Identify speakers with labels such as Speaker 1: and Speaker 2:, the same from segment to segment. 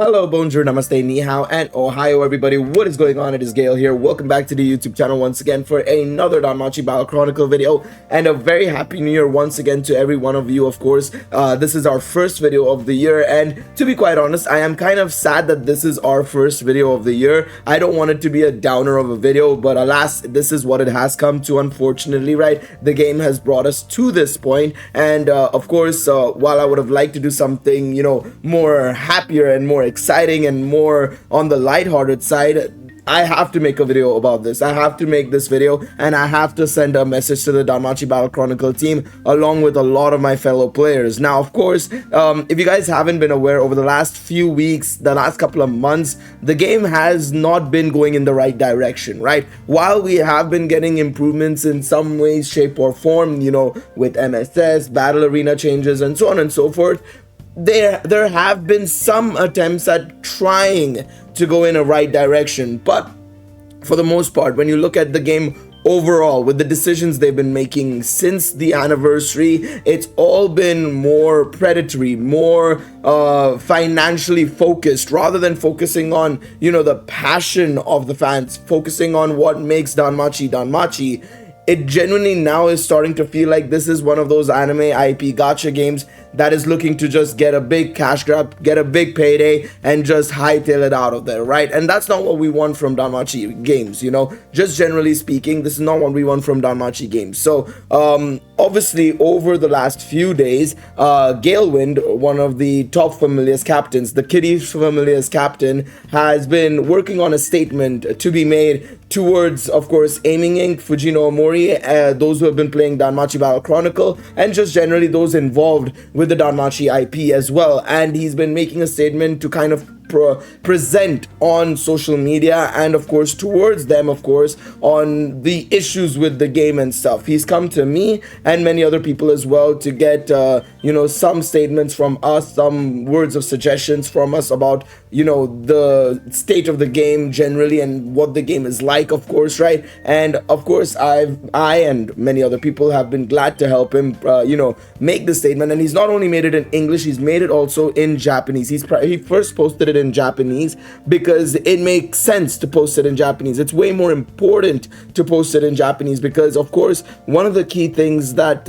Speaker 1: Hello, bonjour, namaste, ni hao, and ohio, everybody. What is going on? It is Gale here. Welcome back to the YouTube channel once again for another Danmachi Battle Chronicle video, and a very happy new year once again to every one of you, of course. This is our first video of the year, and to be quite honest, I am kind of sad that this is our first video of the year. I don't want it to be a downer of a video, but alas, this is what it has come to, unfortunately, right? The game has brought us to this point, and of course, while I would have liked to do something, more happier and more exciting and more on the lighthearted side, I have to make a video about this. I have to make this video and I have to send a message to the Danmachi Battle Chronicle team along with a lot of my fellow players. Now, of course, if you guys haven't been aware, over the last few weeks, the last couple of months, the game has not been going in the right direction, right? While we have been getting improvements in some ways, shape or form, with MSS, battle arena changes and so on and so forth, there have been some attempts at trying to go in a right direction, but for the most part, when you look at the game overall, with the decisions they've been making since the anniversary, it's all been more predatory, more financially focused, rather than focusing on the passion of the fans, focusing on what makes Danmachi. It genuinely now is starting to feel like this is one of those anime IP gacha games that is looking to just get a big cash grab, get a big payday, and just hightail it out of there, right? And that's not what we want from Danmachi games, Just generally speaking, this is not what we want from Danmachi games. So, obviously, over the last few days, Galewind, one of the top Familias captains, the Kitty Familias captain, has been working on a statement to be made towards, of course, aiming Fujino Omori, those who have been playing Danmachi Battle Chronicle, and just generally those involved with the Danmachi IP as well. And he's been making a statement to kind of present on social media and of course towards them, of course, on the issues with the game and stuff. He's come to me and many other people as well to get some statements from us, some words of suggestions from us about the state of the game generally and what the game is like, of course, right? And of course I and many other people have been glad to help him make the statement. And he's not only made it in English, he's made it also in Japanese. He first posted it in Japanese because it makes sense to post it in Japanese. It's way more important to post it in Japanese because, of course, one of the key things that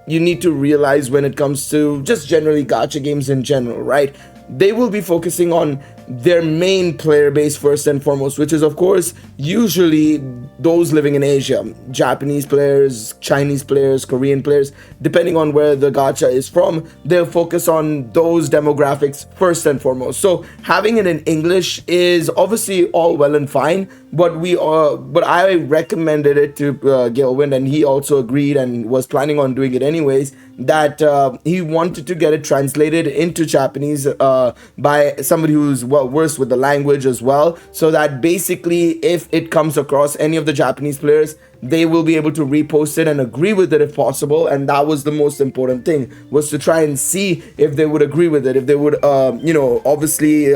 Speaker 1: you need to realize when it comes to just generally gacha games in general, right? They will be focusing on their main player base first and foremost, which is of course usually those living in Asia, Japanese players, Chinese players, Korean players, depending on where the gacha is from. They'll focus on those demographics first and foremost. So having it in English is obviously all well and fine, but I recommended it to Gilwin, and he also agreed and was planning on doing it anyways, that he wanted to get it translated into Japanese by somebody who's well versed with the language as well, so that basically if it comes across any of the Japanese players, they will be able to repost it and agree with it if possible. And that was the most important thing, was to try and see if they would agree with it, if they would obviously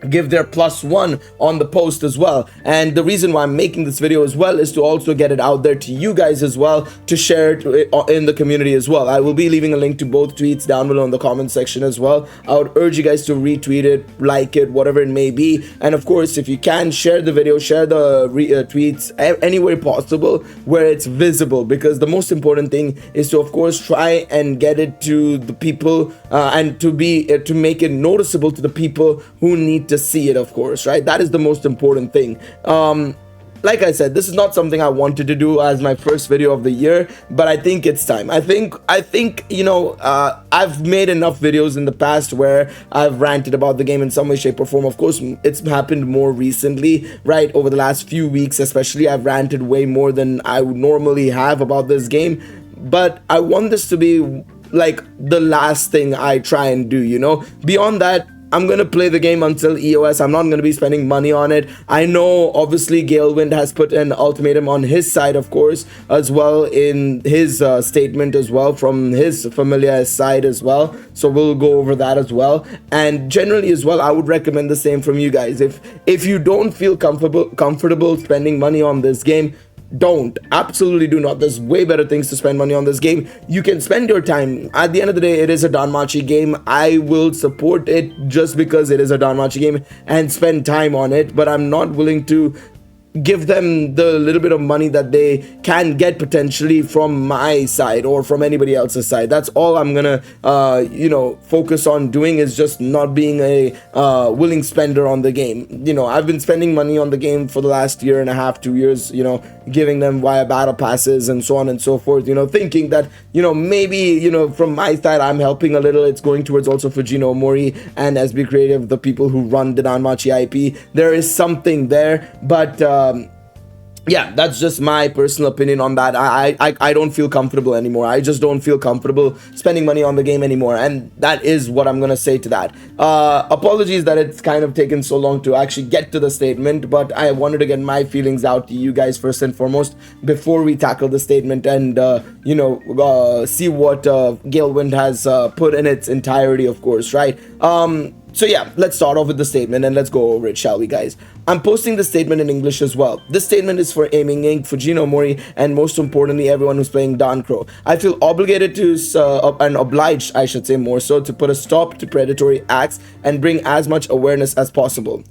Speaker 1: give their +1 on the post as well. And the reason why I'm making this video as well is to also get it out there to you guys as well, to share it in the community as well. I will be leaving a link to both tweets down below in the comment section as well. I would urge you guys to retweet it, like it, whatever it may be. And of course, if you can, share the video, share the tweets anywhere possible where it's visible, because the most important thing is to of course try and get it to the people and to make it noticeable to the people who need to see it, of course, right? That is the most important thing. Like I said, this is not something I wanted to do as my first video of the year, but I think it's time. I think I've made enough videos in the past where I've ranted about the game in some way, shape or form. Of course, it's happened more recently, right? Over the last few weeks especially, I've ranted way more than I would normally have about this game, but I want this to be like the last thing I try and do, Beyond that, I'm going to play the game until EOS. I'm not going to be spending money on it. I know, obviously, Galewind has put an ultimatum on his side, of course, as well in his statement as well, from his Familia side as well. So we'll go over that as well. And generally as well, I would recommend the same from you guys. If you don't feel comfortable spending money on this game, Absolutely do not. There's way better things to spend money on this game. You can spend your time. At the end of the day, it is a Danmachi game. I will support it just because it is a Danmachi game and spend time on it, but I'm not willing to give them the little bit of money that they can get potentially from my side or from anybody else's side. That's all I'm gonna focus on doing, is just not being a willing spender on the game. I've been spending money on the game for the last year and a half, 2 years, giving them via battle passes and so on and so forth, thinking that maybe from my side I'm helping a little. It's going towards also Fujino Omori and SB Creative, the people who run the Danmachi IP. There is something there, but yeah, that's just my personal opinion on that. I don't feel comfortable anymore. I just don't feel comfortable spending money on the game anymore, and that is what I'm gonna say to that. Apologies that it's kind of taken so long to actually get to the statement, but I wanted to get my feelings out to you guys first and foremost before we tackle the statement and see what Galewind has put in its entirety, of course, right? So yeah, let's start off with the statement and let's go over it, shall we, guys? I'm posting the statement in English as well. This statement is for Aiming Inc., Fujino Mori, and most importantly, everyone who's playing Dancro. I feel obligated to, and obliged, I should say more so, to put a stop to predatory acts and bring as much awareness as possible.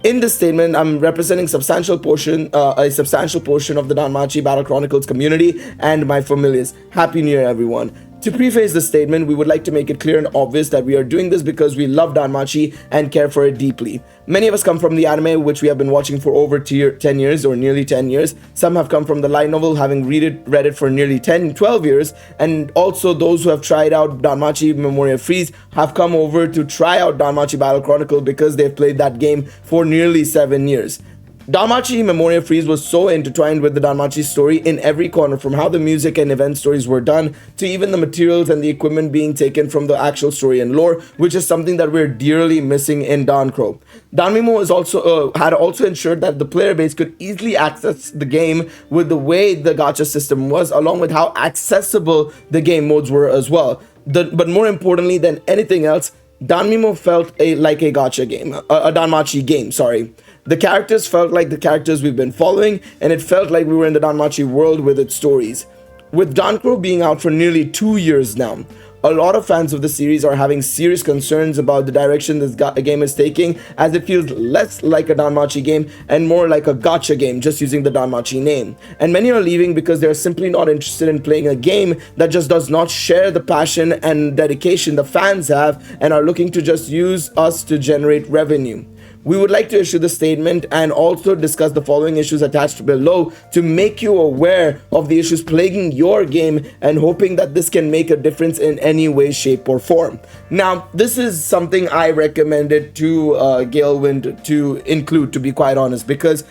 Speaker 1: In this statement, I'm representing a substantial portion of the Danmachi Battle Chronicles community and my familiars. Happy New Year, everyone. To preface the statement, we would like to make it clear and obvious that we are doing this because we love Danmachi and care for it deeply. Many of us come from the anime, which we have been watching for over 10 years or nearly 10 years. Some have come from the light novel, having read it for nearly 12 years. And also those who have tried out Danmachi Memoria Freese have come over to try out Danmachi Battle Chronicle because they've played that game for nearly 7 years. Danmachi Memoria Freese was so intertwined with the Danmachi story in every corner, from how the music and event stories were done to even the materials and the equipment being taken from the actual story and lore, which is something that we're dearly missing in Dancro. Danmimo is also had also ensured that the player base could easily access the game with the way the gacha system was, along with how accessible the game modes were as well. But more importantly than anything else, Danmimo felt like a gacha game, a Danmachi game, sorry. The characters felt like the characters we've been following, and it felt like we were in the Danmachi world with its stories. With Dancro being out for nearly 2 years now, a lot of fans of the series are having serious concerns about the direction this game is taking, as it feels less like a Danmachi game and more like a gacha game, just using the Danmachi name. And many are leaving because they're simply not interested in playing a game that just does not share the passion and dedication the fans have and are looking to just use us to generate revenue. We would like to issue the statement and also discuss the following issues attached below to make you aware of the issues plaguing your game and hoping that this can make a difference in any way, shape, or form. Now, this is something I recommended to Galewind to include, to be quite honest, because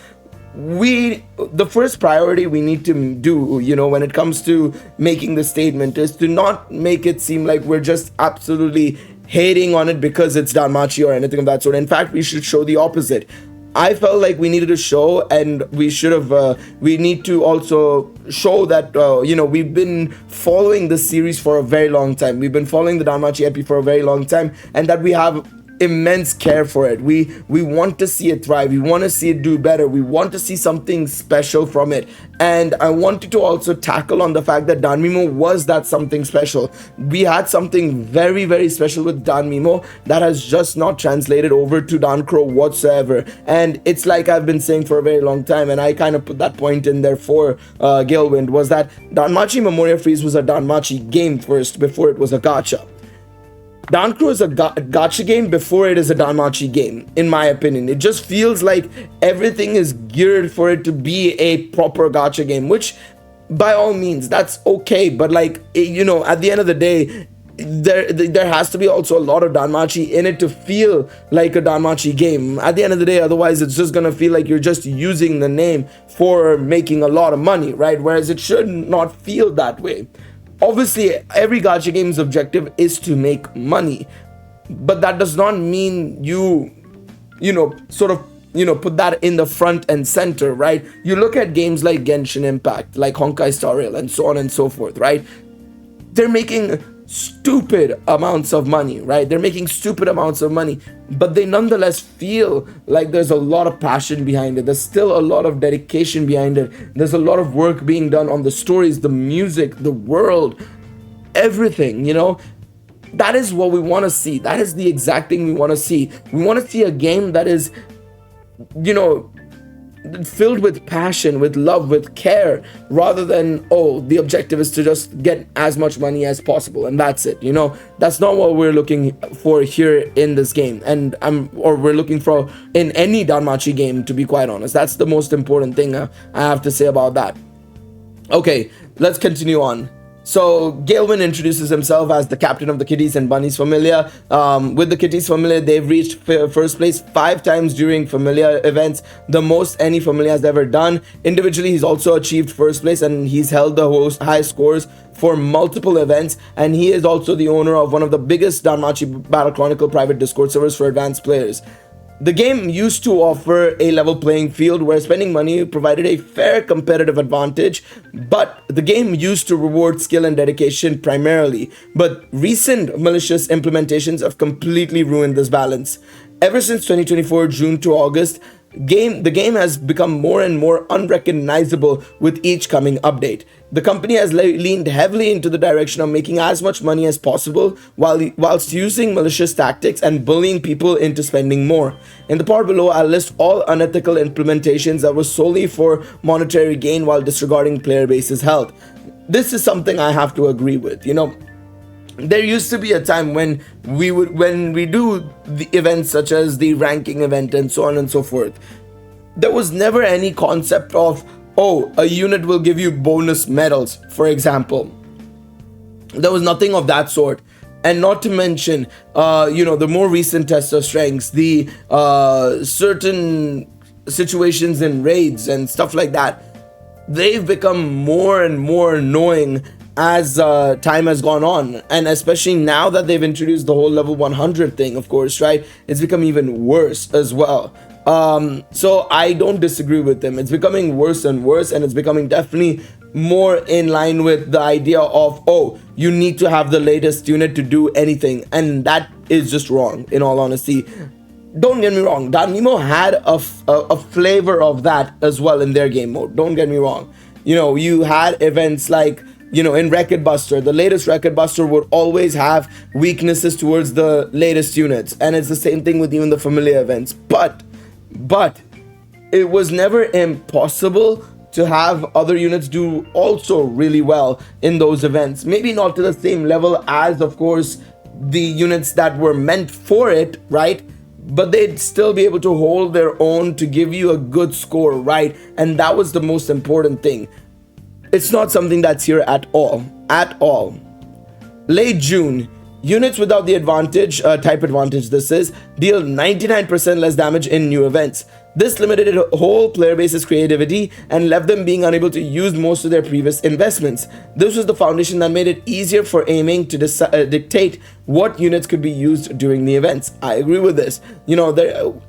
Speaker 1: the first priority we need to do, when it comes to making the statement, is to not make it seem like we're just absolutely hating on it because it's Danmachi or anything of that sort. In fact, we should show the opposite. I felt like we needed to show, and we need to also show that, we've been following this series for a very long time. We've been following the Danmachi EP for a very long time, and that we have immense care for it. We want to see it thrive. We want to see it do better. We want to see something special from it. And I wanted to also tackle on the fact that Danmimo was that something special. We had something very, very special with Danmimo that has just not translated over to Dancro whatsoever. And it's like I've been saying for a very long time, and I kind of put that point in there for Galewind, was that Danmachi Memoria Freese was a Danmachi game first before it was a gacha. Dancro is a gacha game before it is a Danmachi game, in my opinion. It just feels like everything is geared for it to be a proper gacha game, which by all means, that's okay. But at the end of the day, there has to be also a lot of Danmachi in it to feel like a Danmachi game. At the end of the day, otherwise it's just gonna feel like you're just using the name for making a lot of money, right? Whereas it should not feel that way. Obviously, every gacha game's objective is to make money, but that does not mean you put that in the front and center, right? You look at games like Genshin Impact, like Honkai Star Rail, and so on and so forth, right? They're making stupid amounts of money, right? They're making stupid amounts of money, but they nonetheless feel like there's a lot of passion behind it. There's still a lot of dedication behind it. There's a lot of work being done on the stories, the music, the world, everything, you know? That is what we want to see. That is the exact thing we want to see. We want to see a game that is, you know, filled with passion, with love, with care, rather than, oh, the objective is to just get as much money as possible and that's it. You know, that's not what we're looking for here in this game, and or we're looking for in any Danmachi game, to be quite honest. That's the most important thing I have to say about that. Okay, let's continue on. So Gilwin introduces himself as the captain of the Kitties and Bunnies Familia. With the Kitties Familia, they've reached first place 5 times during Familia events, the most any Familia has ever done. Individually, he's also achieved first place, and he's held the high scores for multiple events, and he is also the owner of one of the biggest Danmachi Battle Chronicle private Discord servers for advanced players. The game used to offer a level playing field where spending money provided a fair competitive advantage, but the game used to reward skill and dedication primarily. But recent malicious implementations have completely ruined this balance. Ever since 2024 June to August, the game has become more and more unrecognizable with each coming update. The company has leaned heavily into the direction of making as much money as possible whilst using malicious tactics and bullying people into spending more. In the part below, I'll list all unethical implementations that were solely for monetary gain while disregarding player base's health. This is something I have to agree with. You know, there used to be a time when we do the events such as the ranking event and so on and so forth, there was never any concept of, oh, a unit will give you bonus medals, for example. There was nothing of that sort. And not to mention, you know, the more recent tests of strengths, the certain situations in raids and stuff like that, they've become more and more annoying as time has gone on, and especially now that they've introduced the whole level 100 thing, of course, right? It's become even worse as well. So I don't disagree with them. It's becoming worse and worse, and it's becoming definitely more in line with the idea of, oh, you need to have the latest unit to do anything, and that is just wrong, in all honesty. Don't get me wrong, Danmachi had a flavor of that as well in their game mode. Don't get me wrong. You know, you had events like, you know, in Record Buster, the latest Record Buster would always have weaknesses towards the latest units, and it's the same thing with even the Familia events. But it was never impossible to have other units do also really well in those events. Maybe not to the same level as, of course, the units that were meant for it, right? But they'd still be able to hold their own to give you a good score, right? And that was the most important thing. It's not something that's here at all. Late June, units without the advantage, type advantage this is, deal 99% less damage in new events. This limited a whole player base's creativity and left them being unable to use most of their previous investments. This was the foundation that made it easier for aiming to dictate what units could be used during the events. I agree with this. You know,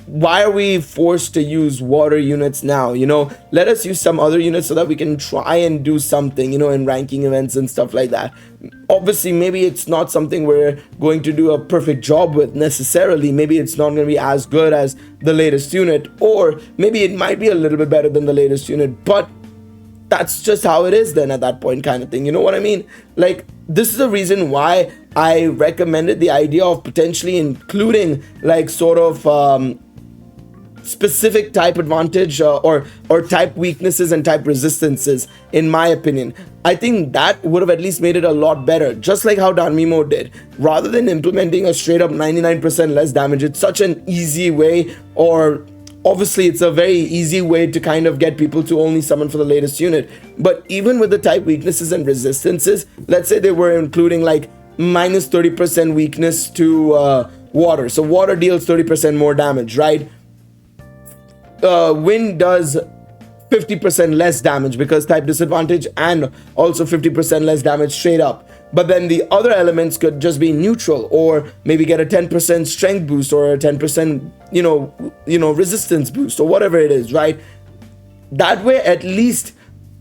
Speaker 1: why are we forced to use water units now? You know, let us use some other units so that we can try and do something, you know, in ranking events and stuff like that. Obviously, maybe it's not something we're going to do a perfect job with necessarily. Maybe it's not going to be as good as the latest unit, or maybe it might be a little bit better than the latest unit, but that's just how it is then at that point, kind of thing. You know what I mean? Like, this is the reason why I recommended the idea of potentially including like sort of specific type advantage or type weaknesses and type resistances. In my opinion, I think that would have at least made it a lot better, just like how Danmachi did. Rather than implementing a straight up 99% less damage, it's such an easy way, or obviously it's a very easy way to kind of get people to only summon for the latest unit. But even with the type weaknesses and resistances, let's say they were including like minus 30% weakness to water, so water deals 30% more damage, right? Wind does 50% less damage because type disadvantage, and also 50% less damage straight up. But then the other elements could just be neutral, or maybe get a 10% strength boost or a 10% you know resistance boost or whatever it is, right? That way at least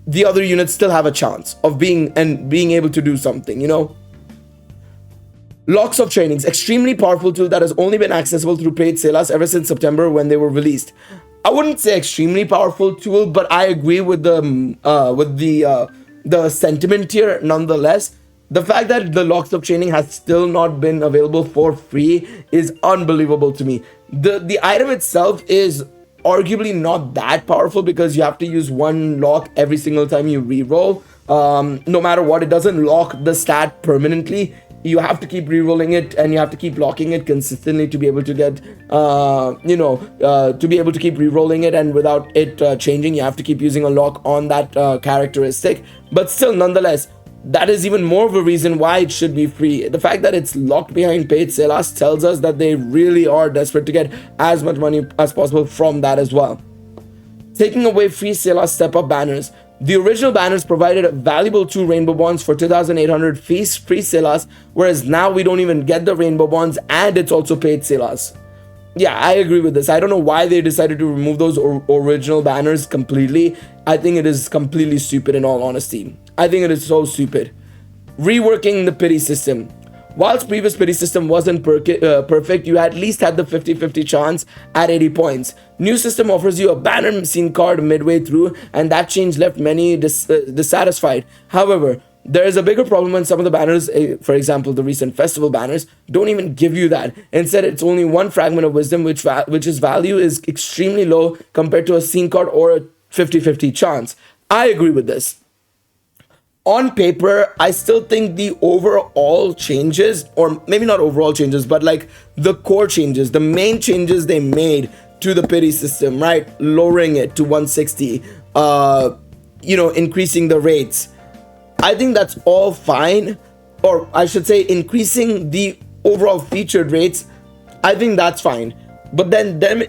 Speaker 1: the other units still have a chance of being able to do something, you know. Locks of trainings, extremely powerful tool that has only been accessible through paid salas ever since September when they were released. I wouldn't say extremely powerful tool, but I agree with the sentiment here nonetheless. The fact that the locks of training has still not been available for free is unbelievable to me. The item itself is arguably not that powerful because you have to use one lock every single time you reroll. No matter what, it doesn't lock the stat permanently. You have to keep re-rolling it and you have to keep locking it consistently to be able to get to be able to keep re-rolling it, and without it changing, you have to keep using a lock on that characteristic. But still, nonetheless, that is even more of a reason why it should be free. The fact that it's locked behind paid salas tells us that they really are desperate to get as much money as possible from that as well. Taking away free salas step-up banners. The original banners provided valuable 2 rainbow bonds for 2,800 free salas, whereas now we don't even get the rainbow bonds and it's also paid salas. Yeah, I agree with this. I don't know why they decided to remove those original banners completely. I think it is completely stupid in all honesty. I think it is so stupid. Reworking the pity system. Whilst previous pity system wasn't perfect, you at least had the 50-50 chance at 80 points. New system offers you a banner scene card midway through, and that change left many dissatisfied. However, there is a bigger problem when some of the banners, for example, the recent festival banners, don't even give you that. Instead, it's only one fragment of wisdom, which's value is extremely low compared to a scene card or a 50-50 chance. I agree with this. On paper, I still think the overall changes, or maybe not overall changes, but like the core changes, the main changes they made to the pity system, right? Lowering it to 160, increasing the rates. I think that's all fine, or I should say increasing the overall featured rates. I think that's fine. But then them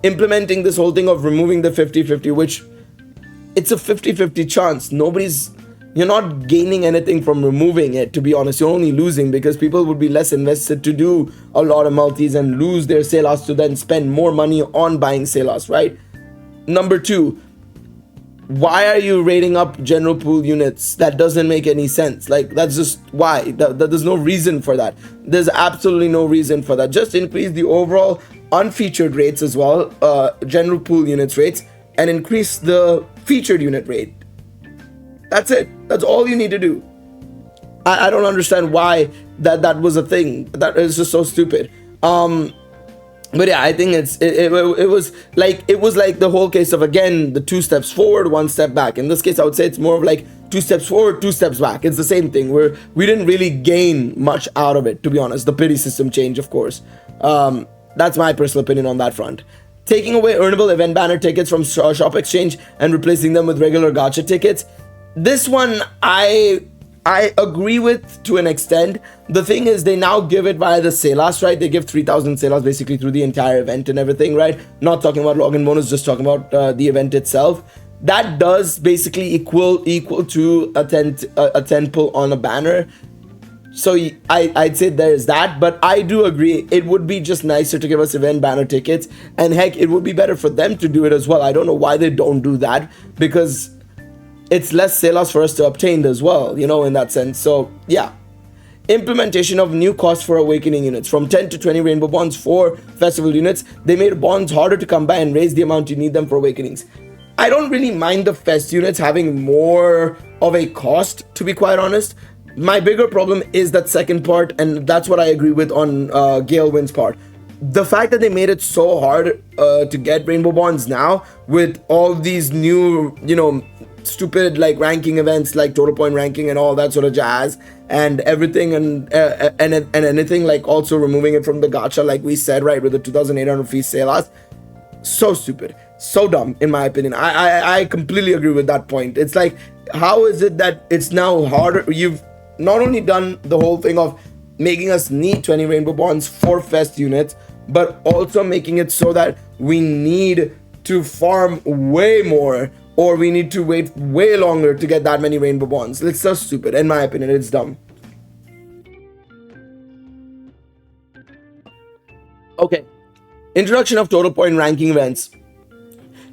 Speaker 1: implementing this whole thing of removing the 50-50, which it's a 50-50 chance. You're not gaining anything from removing it, to be honest. You're only losing because people would be less invested to do a lot of multis and lose their salas to then spend more money on buying salas, right? Number 2, why are you rating up general pool units? That doesn't make any sense. Like, that's just why. There's no reason for that. There's absolutely no reason for that. Just increase the overall unfeatured rates as well, general pool units rates, and increase the featured unit rate. That's it. That's all you need to do. I don't understand why that was a thing. That is just so stupid. But yeah, I think it was like the whole case of, again, the 2 steps forward, 1 step back. In this case, I would say it's more of like 2 steps forward, 2 steps back. It's the same thing where we didn't really gain much out of it, to be honest. The pity system change, of course. That's my personal opinion on that front. Taking away earnable event banner tickets from Shop Exchange and replacing them with regular gacha tickets. This one I agree with to an extent. The thing is, they now give it via the salas, right? They give 3,000 salas basically through the entire event and everything, right? Not talking about login bonus, just talking about the event itself. That does basically equal to a 10 pull on a banner. So I'd say there's that, but I do agree it would be just nicer to give us event banner tickets, and heck, it would be better for them to do it as well. I don't know why they don't do that, because it's less salas for us to obtain as well, in that sense. So yeah. Implementation of new costs for awakening units. From 10 to 20 rainbow bonds for festival units, they made bonds harder to come by and raise the amount you need them for awakenings. I don't really mind the fest units having more of a cost, to be quite honest. My bigger problem is that second part, and that's what I agree with on Galewind's part. The fact that they made it so hard to get rainbow bonds now with all these new, stupid like ranking events like total point ranking and all that sort of jazz and everything, and anything, like also removing it from the gacha, like we said, right, with the 2,800 free salas. So stupid, so dumb, in my opinion. I completely agree with that point. It's like, how is it that it's now harder? You've not only done the whole thing of making us need 20 rainbow bonds for fest units, but also making it so that we need to farm way more, or we need to wait way longer to get that many rainbow bonds. It's so stupid, in my opinion. It's dumb. Okay, introduction of total point ranking events.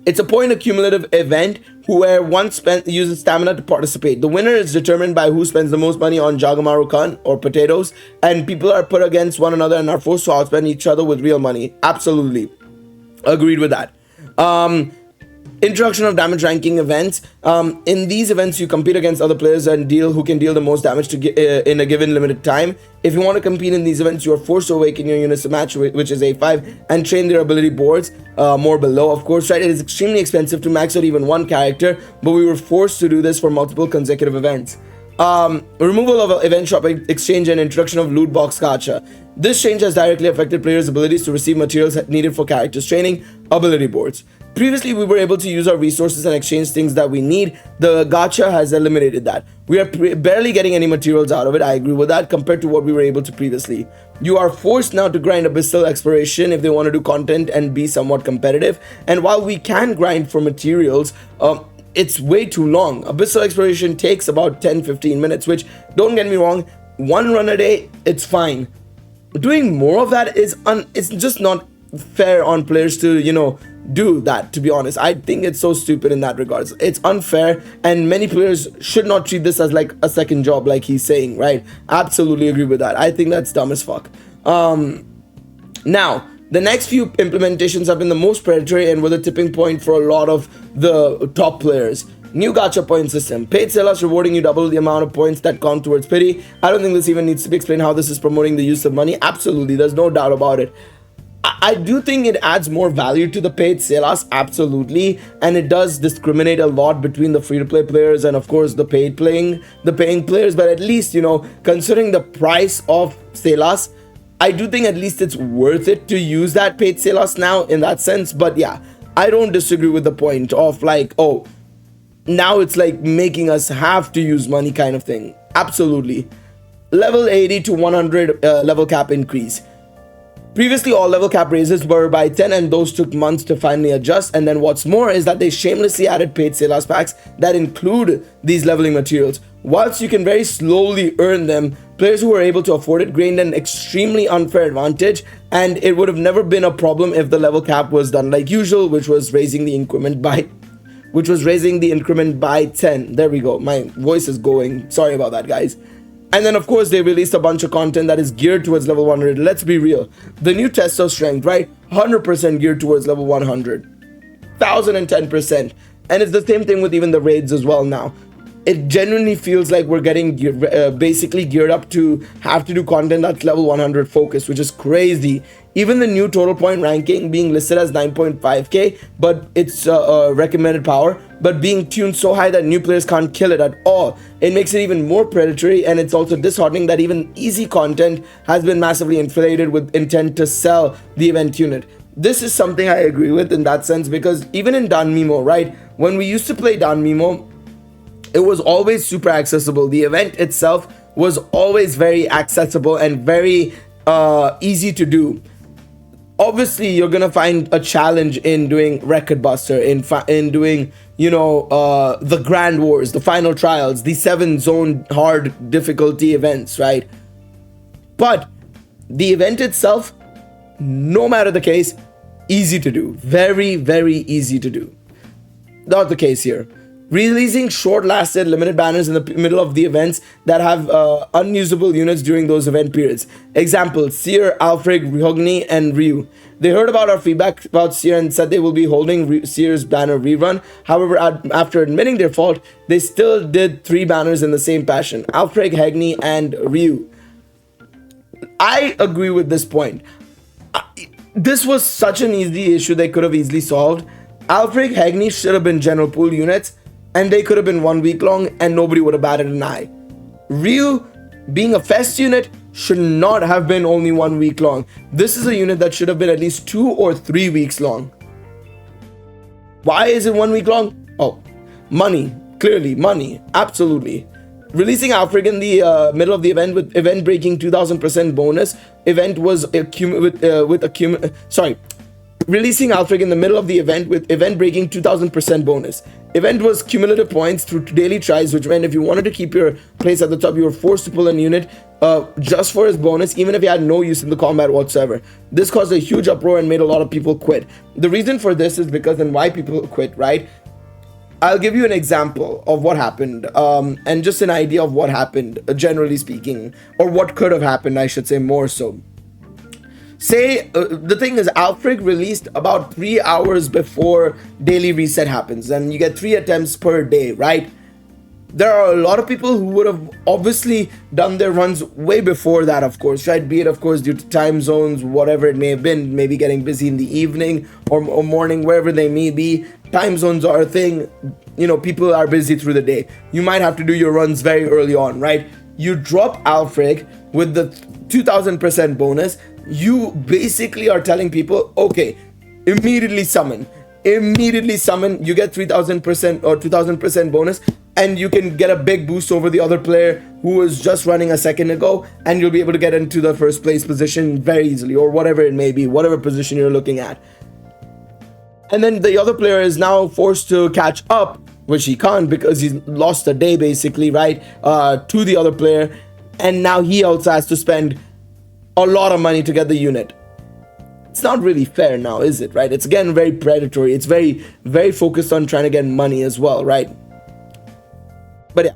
Speaker 1: It's a point accumulative event where one uses stamina to participate. The winner is determined by who spends the most money on Jagamaru Kun or potatoes, and people are put against one another and are forced to outspend each other with real money. Absolutely. Agreed with that. Introduction of damage ranking events. In these events, you compete against other players and who can deal the most damage in a given limited time. If you want to compete in these events, you are forced to awaken your units to match, which is A5, and train their ability boards more below. Of course, right? It is extremely expensive to max out even one character, but we were forced to do this for multiple consecutive events. Removal of event shop exchange and introduction of loot box gacha. This change has directly affected players' abilities to receive materials needed for characters training, ability boards. Previously, we were able to use our resources and exchange things that we need. The gacha has eliminated that. We are barely getting any materials out of it. I agree with that compared to what we were able to previously. You are forced now to grind abyssal exploration if they want to do content and be somewhat competitive. And while we can grind for materials, it's way too long. Abyssal exploration takes about 10-15 minutes, which, don't get me wrong, one run a day, it's fine. Doing more of that it's just not fair on players to, do that, to be honest. I think it's so stupid in that regards. It's unfair, and many players should not treat this as like a second job, like he's saying, right? Absolutely agree with that. I think that's dumb as fuck. Now, the next few implementations have been the most predatory and were the tipping point for a lot of the top players. New gacha point system. Paid sellers rewarding you double the amount of points that count towards pity. I don't think this even needs to be explained how this is promoting the use of money. Absolutely, there's no doubt about it. I do think it adds more value to the paid sellers, absolutely, and it does discriminate a lot between the free-to-play players and of course the paying players, but at least, considering the price of sellers, I do think at least it's worth it to use that paid sellers now in that sense. But yeah, I don't disagree with the point of like, oh, now it's like making us have to use money kind of thing. Absolutely. Level 80 to 100 level cap increase. Previously, all level cap raises were by 10 and those took months to finally adjust. And then what's more is that they shamelessly added paid sellers packs that include these leveling materials. Whilst you can very slowly earn them, players who were able to afford it gained an extremely unfair advantage, and it would have never been a problem if the level cap was done like usual, which was raising the increment by 10. There we go. My voice is going. Sorry about that, guys. And then, of course, they released a bunch of content that is geared towards level 100. Let's be real. The new test of strength, right? 100% geared towards level 100. 1010%. And it's the same thing with even the raids as well now. It genuinely feels like we're getting basically geared up to have to do content that's level 100 focused, which is crazy. Even the new total point ranking being listed as 9.5k, but it's recommended power, but being tuned so high that new players can't kill it at all. It makes it even more predatory, and it's also disheartening that even easy content has been massively inflated with intent to sell the event unit. This is something I agree with in that sense, because even in Danmimo, right, when we used to play Danmimo, it was always super accessible. The event itself was always very accessible and very easy to do. Obviously, you're gonna find a challenge in doing Record Buster, in doing, the Grand Wars, the Final Trials, the 7-zone hard difficulty events, right? But the event itself, no matter the case, easy to do. Very, very easy to do. Not the case here. Releasing short-lasted limited banners in the middle of the events that have unusable units during those event periods. Example, Seer, Alfred, Ryogni, and Ryu. They heard about our feedback about Seer and said they will be holding Seer's banner rerun. However, after admitting their fault, they still did 3 banners in the same fashion, Alfred, Hegni, and Ryu. I agree with this point. This was such an easy issue they could have easily solved. Alfred, Hegni should have been general pool units, and they could have been 1 week long and nobody would have batted an eye. Ryu, being a fest unit, should not have been only 1 week long. This is a unit that should have been at least 2 or 3 weeks long. Why is it 1 week long? Oh, money. Clearly, money. Absolutely. Releasing Alfred in the middle of the event with event breaking 2000% bonus. Releasing Alfred in the middle of the event with event breaking 2000% bonus. Event was cumulative points through daily tries, which meant if you wanted to keep your place at the top, you were forced to pull a unit just for his bonus, even if he had no use in the combat whatsoever. This caused a huge uproar and made a lot of people quit. The reason for this is because, and why people quit, right? I'll give you an example of what happened, and just an idea of what happened, generally speaking, or what could have happened, I should say, more so. Say, the thing is, Alfred released about 3 hours before daily reset happens, and you get 3 attempts per day, right? There are a lot of people who would have obviously done their runs way before that, of course, right? Be it, of course, due to time zones, whatever it may have been, maybe getting busy in the evening or morning, wherever they may be. Time zones are a thing, you know, people are busy through the day. You might have to do your runs very early on, right? You drop Alfred with the 2000% bonus. You basically are telling people, okay, immediately summon, you get 3000% or 2000% bonus, and you can get a big boost over the other player who was just running a second ago, and you'll be able to get into the first place position very easily, or whatever it may be, whatever position you're looking at. And then the other player is now forced to catch up, which he can't because he's lost a day basically, right, to the other player, and now he also has to spend a lot of money to get the unit. It's not really fair now, is it, right? It's again very predatory. It's very, very focused on trying to get money as well, right? But yeah.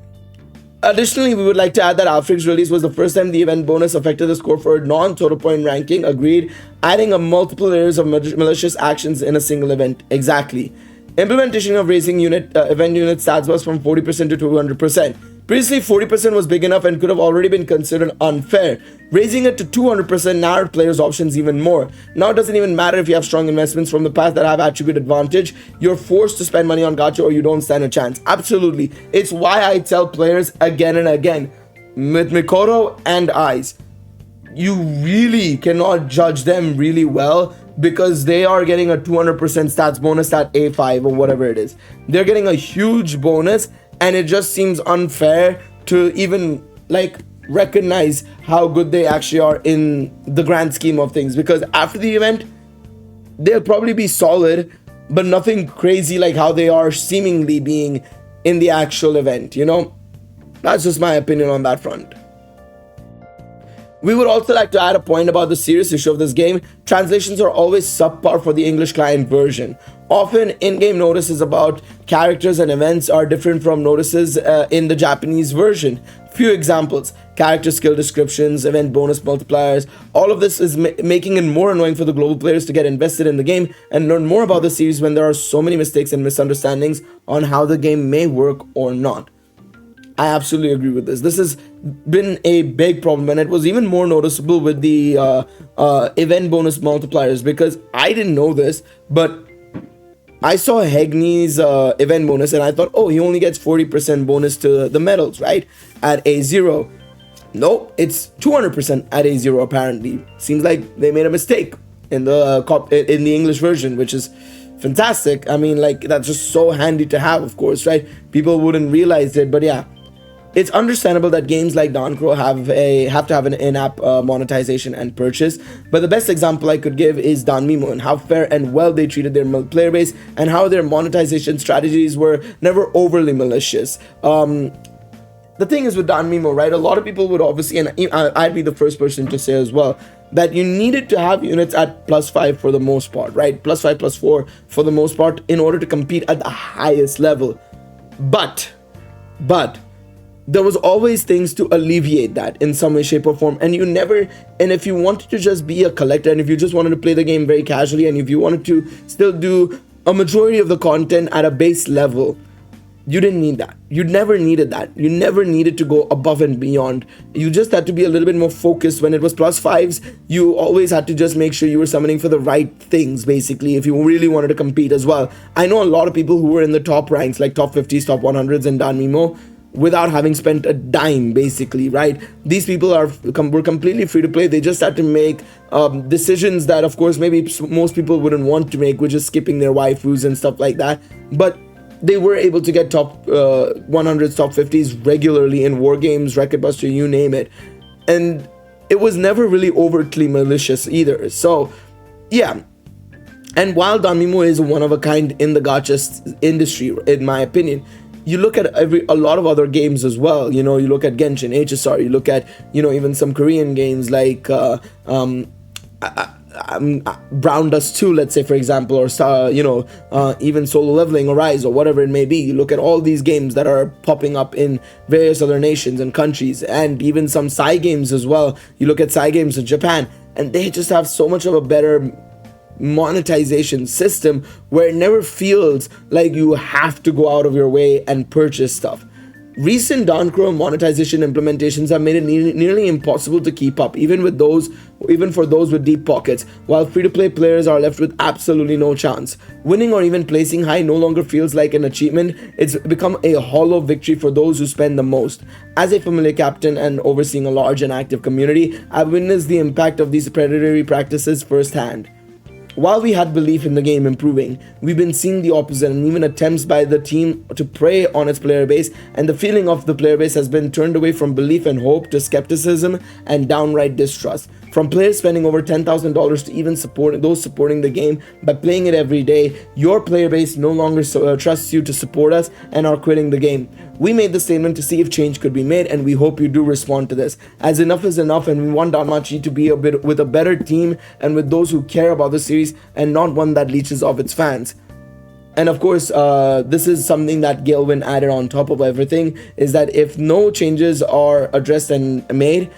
Speaker 1: Additionally, we would like to add that Alfred's release was the first time the event bonus affected the score for non-total point ranking. Agreed. Adding a multiple layers of malicious actions in a single event. Exactly. Implementation of raising event unit stats was from 40% to 200%. Previously, 40% was big enough and could have already been considered unfair. Raising it to 200% narrowed players' options even more. Now it doesn't even matter if you have strong investments from the past that have attribute advantage. You're forced to spend money on Gacha or you don't stand a chance. Absolutely. It's why I tell players again and again, with Mikoto and Eyes, you really cannot judge them really well because they are getting a 200% stats bonus at A5 or whatever it is. They're getting a huge bonus, and it just seems unfair to even like recognize how good they actually are in the grand scheme of things, because after the event they'll probably be solid, but nothing crazy like how they are seemingly being in the actual event, you know. That's just my opinion on that front. We would also like to add a point about the serious issue of this game. Translations are always subpar for the English client version. Often, in-game notices about characters and events are different from notices in the Japanese version. Few examples: character skill descriptions, event bonus multipliers. All of this is making it more annoying for the global players to get invested in the game and learn more about the series when there are so many mistakes and misunderstandings on how the game may work or not. I absolutely agree with this. This has been a big problem, and it was even more noticeable with the event bonus multipliers, because I didn't know this, but I saw Hegni's event bonus and I thought, oh, he only gets 40% bonus to the medals, right, at A0. No, it's 200% at A0 apparently. Seems like they made a mistake in the English version, which is fantastic. I mean, like, that's just so handy to have, of course, right? People wouldn't realize it, but yeah. It's understandable that games like Dankro have to have an in-app monetization and purchase, but the best example I could give is Danmimo and how fair and well they treated their player base and how their monetization strategies were never overly malicious. The thing is with Danmimo, right, a lot of people would obviously, and I'd be the first person to say as well, that you needed to have units at +5 for the most part, right? +5, +4 for the most part in order to compete at the highest level. But there was always things to alleviate that in some way, shape or form. And if you wanted to just be a collector, and if you just wanted to play the game very casually, and if you wanted to still do a majority of the content at a base level, you didn't need that. You never needed that. You never needed to go above and beyond. You just had to be a little bit more focused. When it was +5s, you always had to just make sure you were summoning for the right things, basically, if you really wanted to compete as well. I know a lot of people who were in the top ranks, like top 50s, top 100s in Danmimo, without having spent a dime, basically, right? These people were completely free to play. They just had to make decisions that, of course, maybe most people wouldn't want to make, which is skipping their waifus and stuff like that. But they were able to get top 100s, top 50s regularly in war games, Record Buster, you name it. And it was never really overtly malicious either. So, yeah. And while Danmimo is one of a kind in the gacha industry, in my opinion, you look at a lot of other games as well. You know, you look at Genshin, HSR, you look at, you know, even some Korean games like Brown Dust 2, let's say, for example, or even Solo Leveling or Rise or whatever it may be. You look at all these games that are popping up in various other nations and countries, and even some Psy games as well. You look at Psy games in Japan, and they just have so much of a better monetization system where it never feels like you have to go out of your way and purchase stuff. Recent Doncro monetization implementations have made it nearly impossible to keep up, even for those with deep pockets, while free-to-play players are left with absolutely no chance. Winning or even placing high no longer feels like an achievement. It's become a hollow victory for those who spend the most. As a familiar captain and overseeing a large and active community, I've witnessed the impact of these predatory practices firsthand. While we had belief in the game improving, we've been seeing the opposite and even attempts by the team to prey on its player base, and the feeling of the player base has been turned away from belief and hope to skepticism and downright distrust. From players spending over $10,000 to even those supporting the game by playing it every day, your player base no longer trusts you to support us and are quitting the game. We made the statement to see if change could be made, and we hope you do respond to this, as enough is enough, and we want Danmachi to be with a better team and with those who care about the series and not one that leeches off its fans. And of course, this is something that Gilwin added on top of everything, is that if no changes are addressed and made,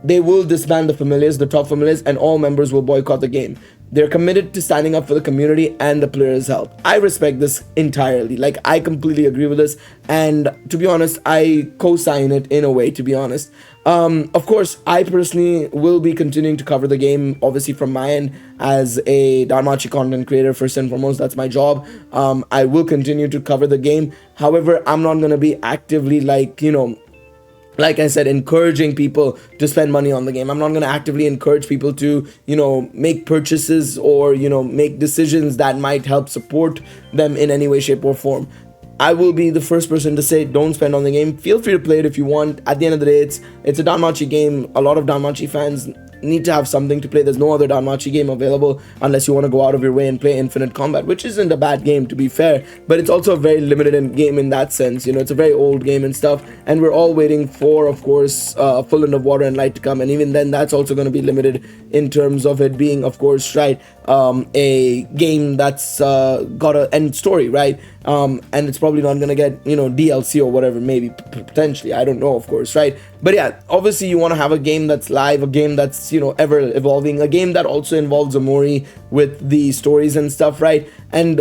Speaker 1: they will disband the familiars, the top familiars, and all members will boycott the game. They're committed to standing up for the community and the players' health. I respect this entirely. Like, I completely agree with this. And to be honest, I co-sign it in a way, to be honest. Of course, I personally will be continuing to cover the game, obviously from my end, as a Danmachi content creator. First and foremost, that's my job. I will continue to cover the game. However, I'm not going to be actively, like I said, encouraging people to spend money on the game. I'm not going to actively encourage people to, make purchases or, make decisions that might help support them in any way, shape, or form. I will be the first person to say, don't spend on the game. Feel free to play it if you want. At the end of the day, it's a Danmachi game. A lot of Danmachi fans need to have something to play. There's no other Danmachi game available unless you want to go out of your way and play Infinite Combat, which isn't a bad game, to be fair, but it's also a very limited game in that sense. It's a very old game and stuff, and we're all waiting for, of course, Full End of Water and Light to come, and even then, that's also going to be limited in terms of it being, of course, right, a game that's got an end story, right, and it's probably not going to get, DLC or whatever, maybe, potentially, I don't know, of course, right, but yeah, obviously, you want to have a game that's live, a game that's ever evolving, a game that also involves Omori with the stories and stuff, right? And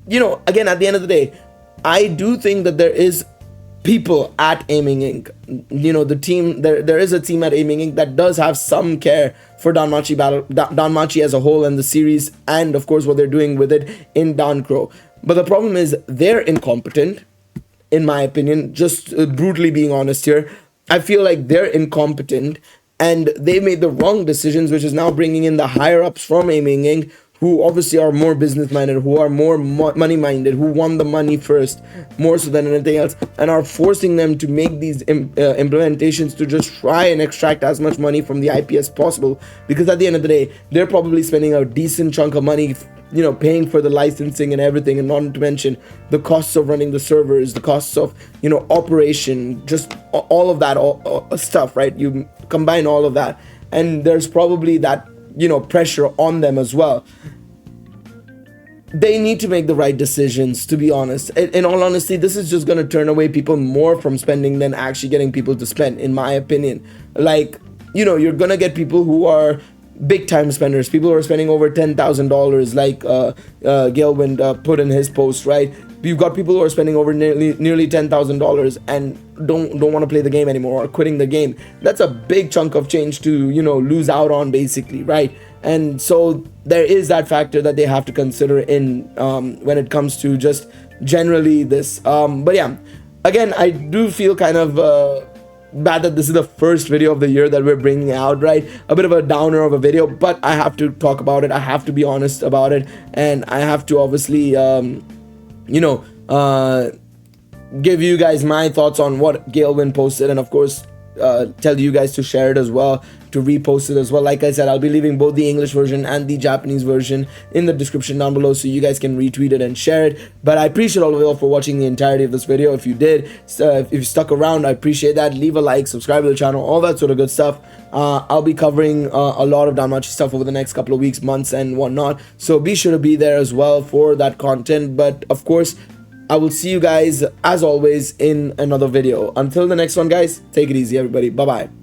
Speaker 1: again, at the end of the day, I do think that there is people at Aiming Inc. The team, there is a team at Aiming Inc. that does have some care for Danmachi as a whole and the series, and of course what they're doing with it in Dancro. But the problem is they're incompetent, in my opinion, just brutally being honest here. I feel like they're incompetent and they made the wrong decisions, which is now bringing in the higher ups from Aiming Inc., who obviously are more business minded, who are more money minded, who want the money first, more so than anything else, and are forcing them to make these implementations to just try and extract as much money from the IP as possible. Because at the end of the day, they're probably spending a decent chunk of money, paying for the licensing and everything, and not to mention the costs of running the servers, the costs of, operation, just all of that stuff, right? You combine all of that, and there's probably that, pressure on them as well. They need to make the right decisions, to be honest. In all honesty, this is just going to turn away people more from spending than actually getting people to spend, in my opinion. Like, you're going to get people who are big time spenders, people who are spending over $10,000, like Galewind put in his post, right? You've got people who are spending over nearly $10,000 and don't want to play the game anymore or quitting the game. That's a big chunk of change to lose out on, basically, right? And so there is that factor that they have to consider in when it comes to just generally this. But yeah, again, I do feel kind of bad that this is the first video of the year that we're bringing out, right? A bit of a downer of a video, but I have to talk about it. I have to be honest about it, and I have to obviously give you guys my thoughts on what Galewind posted, and of course tell you guys to share it as well, to repost it as well. Like I said, I'll be leaving both the English version and the Japanese version in the description down below, so you guys can retweet it and share it. But I appreciate all of you all for watching the entirety of this video. If you did, if you stuck around, I appreciate that. Leave a like, subscribe to the channel, all that sort of good stuff. I'll be covering a lot of Danmachi stuff over the next couple of weeks, months, and whatnot, so be sure to be there as well for that content. But of course, I will see you guys as always in another video. Until the next one, guys, take it easy, everybody. Bye bye.